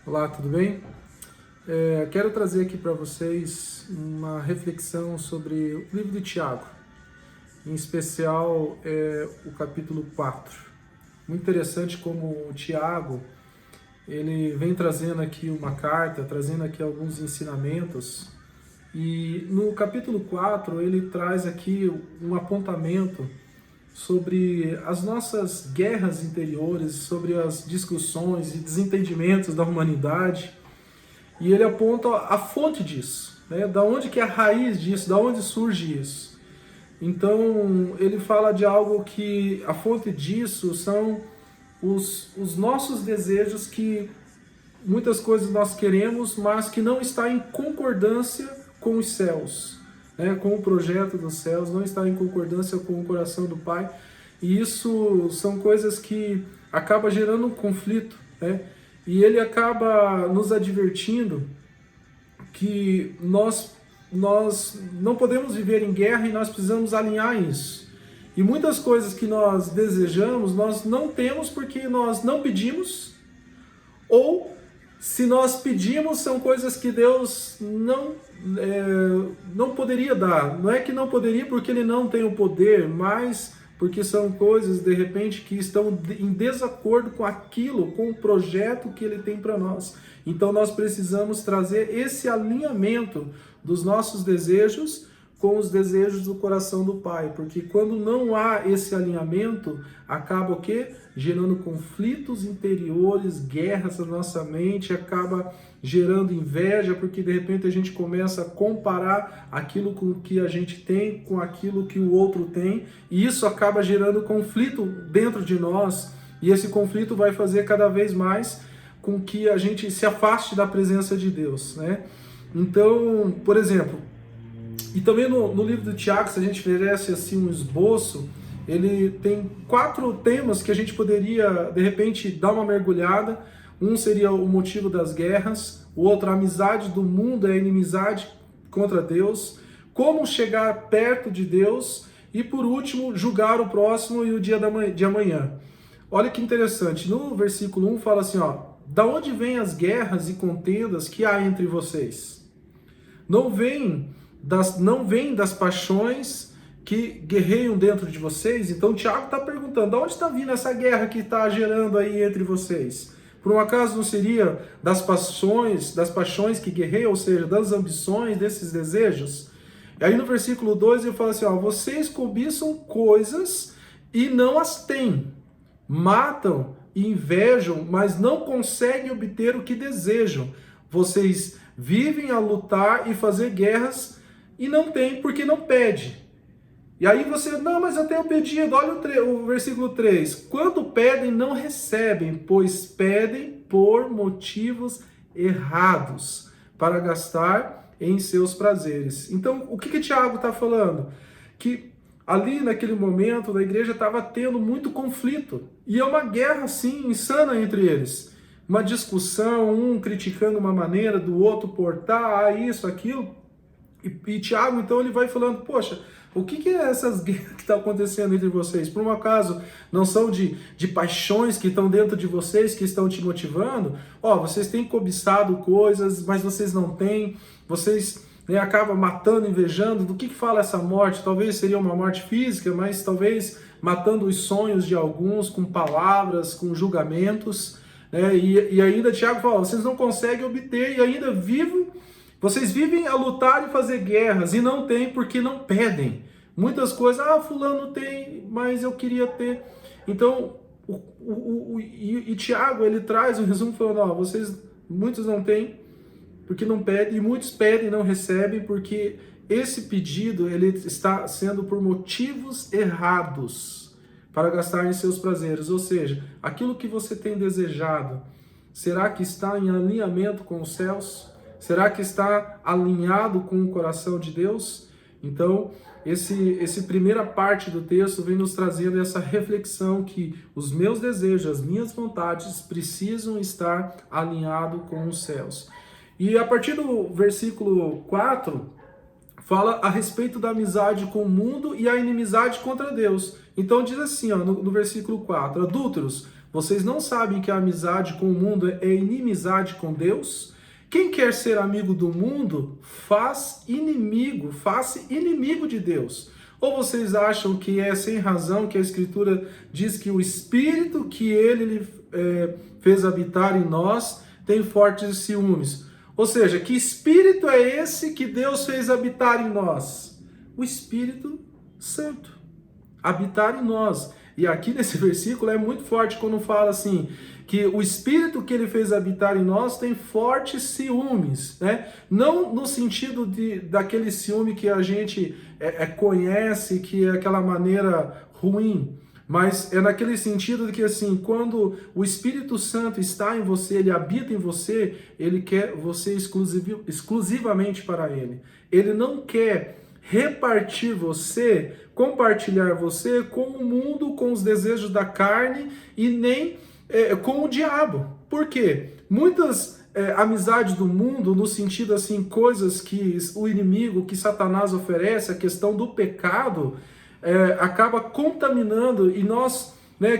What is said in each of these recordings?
Olá, tudo bem? Quero trazer aqui para vocês uma reflexão sobre o livro de Tiago, em especial o capítulo 4. Muito interessante como o Tiago ele vem trazendo aqui uma carta, trazendo aqui alguns ensinamentos, e no capítulo 4 ele traz aqui um apontamento sobre as nossas guerras interiores, sobre as discussões e desentendimentos da humanidade. E ele aponta a fonte disso, né? Da onde que é a raiz disso, da onde surge isso. Então, ele fala de algo que a fonte disso são os nossos desejos, que muitas coisas nós queremos, mas que não está em concordância com os céus, né? Com o projeto dos céus, não está em concordância com o coração do Pai. E isso são coisas que acabam gerando um conflito, né? E ele acaba nos advertindo que nós não podemos viver em guerra e nós precisamos alinhar isso. E muitas coisas que nós desejamos, nós não temos porque nós não pedimos, ou se nós pedimos, são coisas que Deus não poderia dar. Não é que não poderia porque Ele não tem o poder, mas porque são coisas, de repente, que estão em desacordo com aquilo, com o projeto que Ele tem para nós. Então nós precisamos trazer esse alinhamento dos nossos desejos com os desejos do coração do Pai, porque quando não há esse alinhamento, acaba o quê? Gerando conflitos interiores, guerras na nossa mente, acaba gerando inveja, porque de repente a gente começa a comparar aquilo com que a gente tem com aquilo que o outro tem, e isso acaba gerando conflito dentro de nós, e esse conflito vai fazer cada vez mais com que a gente se afaste da presença de Deus, né? Então, por exemplo, e também no livro do Tiago, se a gente oferece assim um esboço, ele tem 4 temas que a gente poderia, de repente, dar uma mergulhada. Um seria o motivo das guerras, o outro, a amizade do mundo é a inimizade contra Deus, como chegar perto de Deus, e por último, julgar o próximo e o dia de amanhã. Olha que interessante, no versículo 1 fala assim, ó, da onde vêm as guerras e contendas que há entre vocês? Não vem das paixões que guerreiam dentro de vocês? Então Tiago está perguntando, de onde está vindo essa guerra que está gerando aí entre vocês? Por um acaso não seria das paixões que guerreiam, ou seja, das ambições, desses desejos? E aí no versículo 2 ele fala assim, ó, vocês cobiçam coisas e não as têm, matam e invejam, mas não conseguem obter o que desejam. Vocês vivem a lutar e fazer guerras e não tem porque não pede. E aí você, não, mas eu tenho pedido. Olha o versículo 3. Quando pedem, não recebem, pois pedem por motivos errados, para gastar em seus prazeres. Então, o que Tiago está falando? Que ali naquele momento a igreja estava tendo muito conflito. E é uma guerra, assim, insana entre eles. Uma discussão, um criticando uma maneira do outro portar, isso, aquilo. E Tiago, então, ele vai falando, poxa, o que é essas guerras que estão acontecendo entre vocês? Por um acaso, não são de paixões que estão dentro de vocês, que estão te motivando? Vocês têm cobiçado coisas, mas vocês não têm, vocês acabam matando, invejando. Do que fala essa morte? Talvez seria uma morte física, mas talvez matando os sonhos de alguns com palavras, com julgamentos. E ainda Tiago fala, vocês não conseguem obter e ainda vocês vivem a lutar e fazer guerras e não tem porque não pedem. Muitas coisas, fulano tem, mas eu queria ter. Então, Tiago, ele traz um resumo falando, muitos não têm porque não pedem, e muitos pedem e não recebem porque esse pedido ele está sendo por motivos errados, para gastar em seus prazeres. Ou seja, aquilo que você tem desejado, será que está em alinhamento com os céus? Será que está alinhado com o coração de Deus? Então, essa primeira parte do texto vem nos trazendo essa reflexão que os meus desejos, as minhas vontades precisam estar alinhados com os céus. E a partir do versículo 4, fala a respeito da amizade com o mundo e a inimizade contra Deus. Então diz assim, no versículo 4, adúlteros, Vocês não sabem que a amizade com o mundo é inimizade com Deus? Quem quer ser amigo do mundo, faça inimigo de Deus. Ou vocês acham que é sem razão que a Escritura diz que o Espírito que Ele fez habitar em nós tem fortes ciúmes? Ou seja, que Espírito é esse que Deus fez habitar em nós? O Espírito Santo. Habitar em nós. E aqui nesse versículo é muito forte quando fala assim, que o Espírito que Ele fez habitar em nós tem fortes ciúmes, né? Não no sentido daquele ciúme que a gente conhece, que é aquela maneira ruim, mas é naquele sentido de que assim, quando o Espírito Santo está em você, Ele habita em você, Ele quer você exclusivamente para Ele. Ele não quer repartir você, compartilhar você com o mundo, com os desejos da carne e nem com o diabo. Por quê? Muitas amizades do mundo, no sentido assim, coisas que o inimigo, que Satanás oferece, a questão do pecado, acaba contaminando, e nós,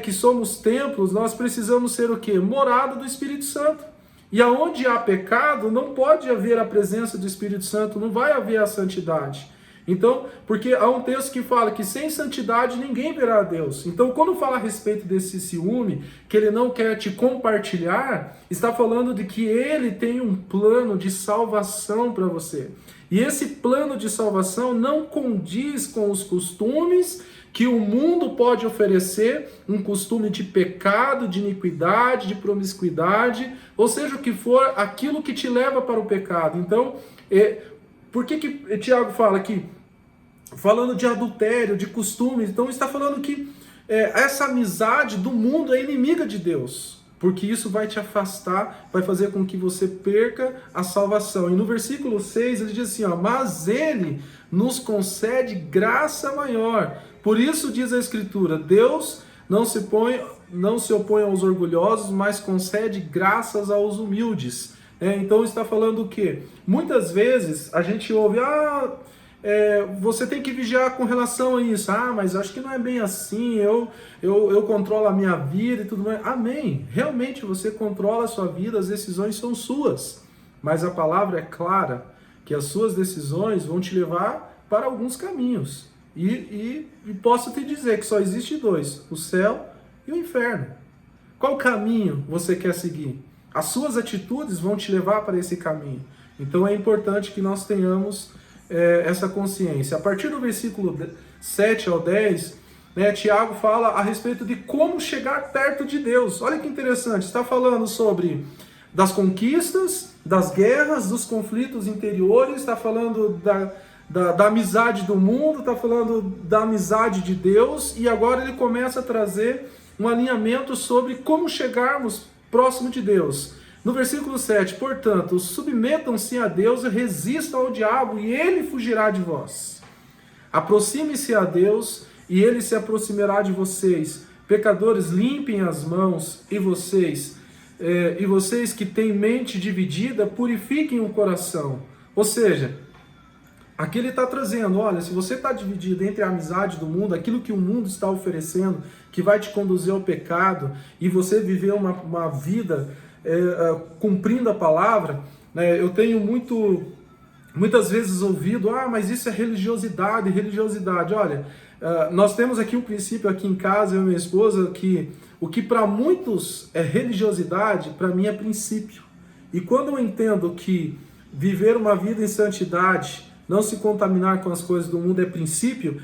que somos templos, nós precisamos ser o quê? Morada do Espírito Santo. E aonde há pecado, não pode haver a presença do Espírito Santo, não vai haver a santidade. Então, porque há um texto que fala que sem santidade ninguém verá a Deus. Então, quando fala a respeito desse ciúme, que ele não quer te compartilhar, está falando de que ele tem um plano de salvação para você. E esse plano de salvação não condiz com os costumes que o mundo pode oferecer, um costume de pecado, de iniquidade, de promiscuidade, ou seja, o que for, aquilo que te leva para o pecado. Então, por que Tiago fala aqui? Falando de adultério, de costumes, então está falando que essa amizade do mundo é inimiga de Deus, porque isso vai te afastar, vai fazer com que você perca a salvação. E no versículo 6 ele diz assim, mas ele nos concede graça maior. Por isso diz a Escritura, Deus não se opõe aos orgulhosos, mas concede graças aos humildes. Então está falando o quê? Muitas vezes a gente ouve, você tem que vigiar com relação a isso. Mas acho que não é bem assim, eu controlo a minha vida e tudo mais. Amém. Realmente você controla a sua vida, as decisões são suas. Mas a palavra é clara, que as suas decisões vão te levar para alguns caminhos. E posso te dizer que só existe dois, o céu e o inferno. Qual caminho você quer seguir? As suas atitudes vão te levar para esse caminho. Então é importante que nós tenhamos essa consciência. A partir do versículo 7 ao 10, Tiago fala a respeito de como chegar perto de Deus. Olha que interessante, está falando sobre das conquistas, das guerras, dos conflitos interiores, está falando da amizade do mundo, está falando da amizade de Deus, e agora ele começa a trazer um alinhamento sobre como chegarmos próximo de Deus. No versículo 7, portanto, submetam-se a Deus e resistam ao diabo, e ele fugirá de vós. Aproxime-se a Deus, e ele se aproximará de vocês. Pecadores, limpem as mãos, e vocês que têm mente dividida, purifiquem o coração. Ou seja, aqui ele está trazendo, olha, se você está dividido entre a amizade do mundo, aquilo que o mundo está oferecendo, que vai te conduzir ao pecado, e você viver uma vida cumprindo a palavra, eu tenho muitas vezes ouvido, mas isso é religiosidade. Olha, nós temos aqui um princípio aqui em casa, eu e minha esposa, que o que para muitos é religiosidade, para mim é princípio. E quando eu entendo que viver uma vida em santidade, não se contaminar com as coisas do mundo é princípio,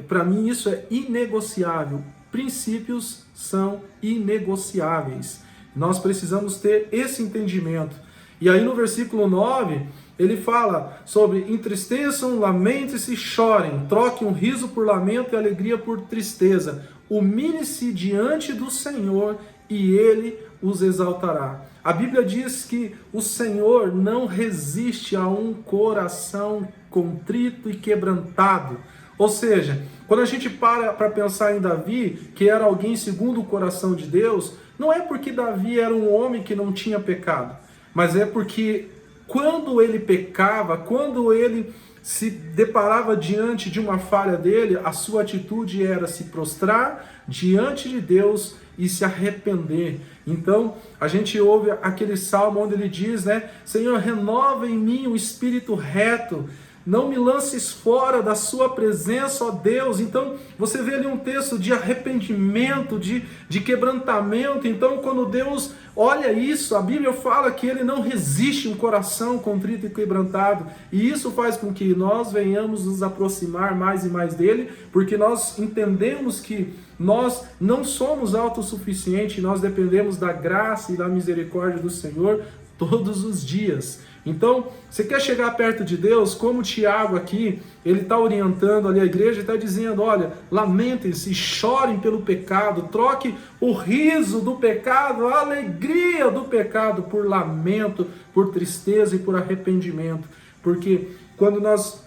para mim isso é inegociável. Princípios são inegociáveis. Nós precisamos ter esse entendimento. E aí no versículo 9, ele fala sobre entristeçam, lamentem-se e chorem, troquem um riso por lamento e alegria por tristeza. Humilhe-se diante do Senhor e Ele os exaltará. A Bíblia diz que o Senhor não resiste a um coração contrito e quebrantado. Ou seja, quando a gente para pensar em Davi, que era alguém segundo o coração de Deus, não é porque Davi era um homem que não tinha pecado, mas é porque quando ele pecava, quando ele se deparava diante de uma falha dele, a sua atitude era se prostrar diante de Deus e se arrepender. Então, a gente ouve aquele salmo onde ele diz, né? Senhor, renova em mim um espírito reto, não me lances fora da sua presença, ó Deus. Então, você vê ali um texto de arrependimento, de quebrantamento. Então, quando Deus olha isso, a Bíblia fala que ele não resiste um coração contrito e quebrantado. E isso faz com que nós venhamos nos aproximar mais e mais dele, porque nós entendemos que nós não somos autossuficientes, nós dependemos da graça e da misericórdia do Senhor todos os dias. Então, você quer chegar perto de Deus, como Tiago aqui, ele está orientando ali a igreja, está dizendo, olha, lamentem-se, chorem pelo pecado, troque o riso do pecado, a alegria do pecado por lamento, por tristeza e por arrependimento. Porque quando nós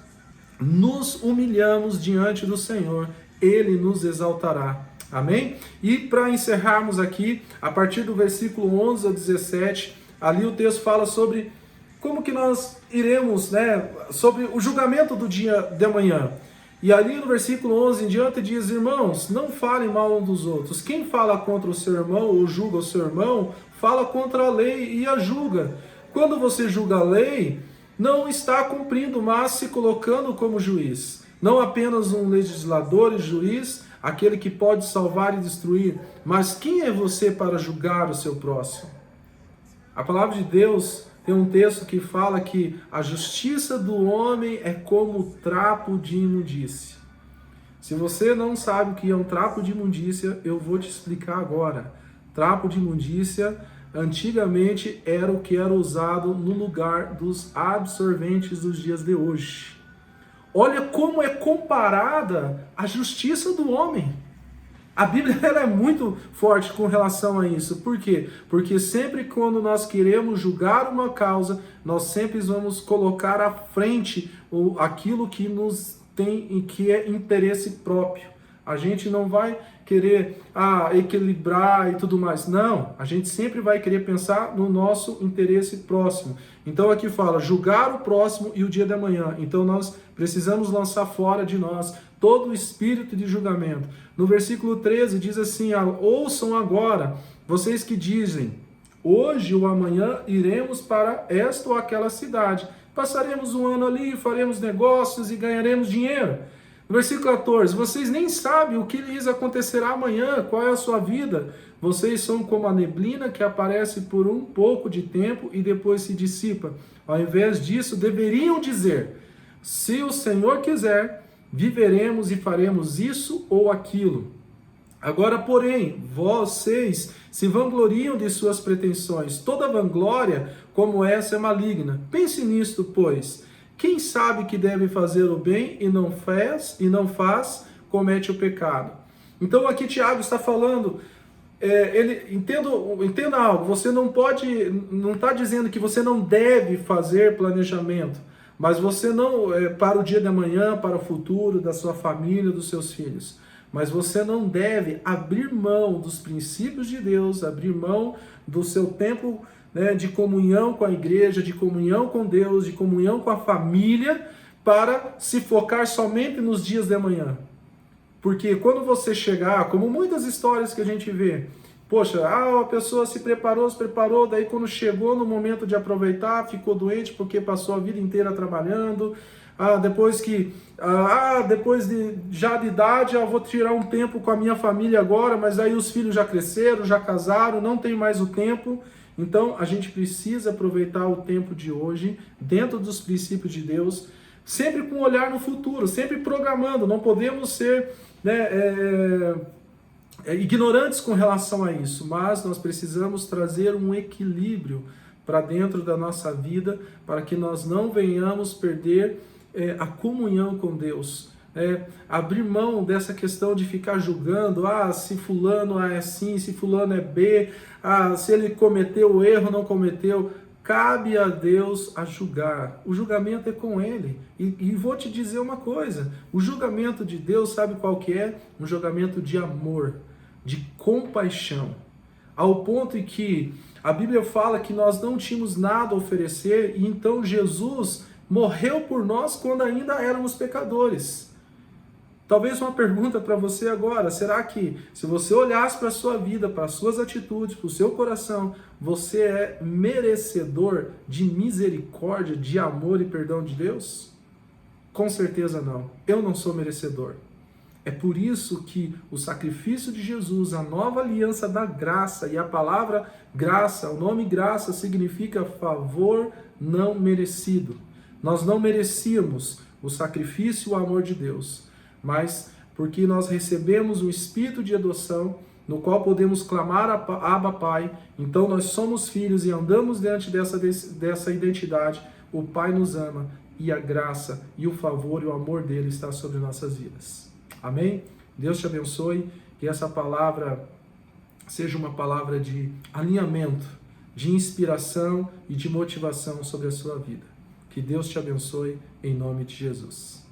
nos humilhamos diante do Senhor, Ele nos exaltará. Amém? E para encerrarmos aqui, a partir do versículo 11 a 17, ali o texto fala sobre como que nós iremos, né, sobre o julgamento do dia de amanhã. E ali no versículo 11 em diante diz, irmãos, não falem mal uns dos outros. Quem fala contra o seu irmão ou julga o seu irmão, fala contra a lei e a julga. Quando você julga a lei, não está cumprindo, mas se colocando como juiz. Não apenas um legislador e juiz, aquele que pode salvar e destruir, mas quem é você para julgar o seu próximo? A palavra de Deus tem um texto que fala que a justiça do homem é como trapo de imundícia. Se você não sabe o que é um trapo de imundícia, eu vou te explicar agora. Trapo de imundícia, antigamente, era o que era usado no lugar dos absorventes dos dias de hoje. Olha como é comparada a justiça do homem. A Bíblia ela é muito forte com relação a isso. Por quê? Porque sempre quando nós queremos julgar uma causa, nós sempre vamos colocar à frente aquilo que nos tem e que é interesse próprio. A gente não vai querer equilibrar e tudo mais. Não, a gente sempre vai querer pensar no nosso interesse próximo. Então aqui fala, julgar o próximo e o dia da manhã. Então nós precisamos lançar fora de nós todo o espírito de julgamento. No versículo 13 diz assim, ouçam agora, vocês que dizem, hoje ou amanhã iremos para esta ou aquela cidade. Passaremos um ano ali, faremos negócios e ganharemos dinheiro. No versículo 14, vocês nem sabem o que lhes acontecerá amanhã, qual é a sua vida. Vocês são como a neblina que aparece por um pouco de tempo e depois se dissipa. Ao invés disso, deveriam dizer, se o Senhor quiser, viveremos e faremos isso ou aquilo. Agora, porém, vocês se vangloriam de suas pretensões. Toda vanglória como essa é maligna. Pense nisto, pois. Quem sabe que deve fazer o bem e não faz, comete o pecado. Então aqui Tiago está falando, entenda algo, você não está dizendo que você não deve fazer planejamento, mas você não, para o dia de amanhã, para o futuro da sua família, dos seus filhos. Mas você não deve abrir mão dos princípios de Deus, abrir mão do seu tempo, né, de comunhão com a igreja, de comunhão com Deus, de comunhão com a família, para se focar somente nos dias de amanhã. Porque quando você chegar, como muitas histórias que a gente vê, poxa, a pessoa se preparou, daí quando chegou no momento de aproveitar, ficou doente porque passou a vida inteira trabalhando, depois já de idade, eu vou tirar um tempo com a minha família agora, mas aí os filhos já cresceram, já casaram, não tem mais o tempo. Então, a gente precisa aproveitar o tempo de hoje, dentro dos princípios de Deus, sempre com um olhar no futuro, sempre programando. Não podemos ser ignorantes com relação a isso, mas nós precisamos trazer um equilíbrio para dentro da nossa vida, para que nós não venhamos perder a comunhão com Deus. Abrir mão dessa questão de ficar julgando, se fulano é assim, se fulano é B, se ele cometeu o erro, não cometeu. Cabe a Deus a julgar. O julgamento é com Ele. E vou te dizer uma coisa, o julgamento de Deus, sabe qual que é? Um julgamento de amor, de compaixão. Ao ponto em que a Bíblia fala que nós não tínhamos nada a oferecer, e então Jesus morreu por nós quando ainda éramos pecadores. Talvez uma pergunta para você agora, será que se você olhasse para a sua vida, para as suas atitudes, para o seu coração, você é merecedor de misericórdia, de amor e perdão de Deus? Com certeza não. Eu não sou merecedor. É por isso que o sacrifício de Jesus, a nova aliança da graça, e a palavra graça, o nome graça significa favor não merecido. Nós não merecíamos o sacrifício e o amor de Deus, mas porque nós recebemos o Espírito de adoção, no qual podemos clamar a Abba Pai, então nós somos filhos e andamos diante dessa identidade, o Pai nos ama e a graça e o favor e o amor dele está sobre nossas vidas. Amém? Deus te abençoe, que essa palavra seja uma palavra de alinhamento, de inspiração e de motivação sobre a sua vida. Que Deus te abençoe em nome de Jesus.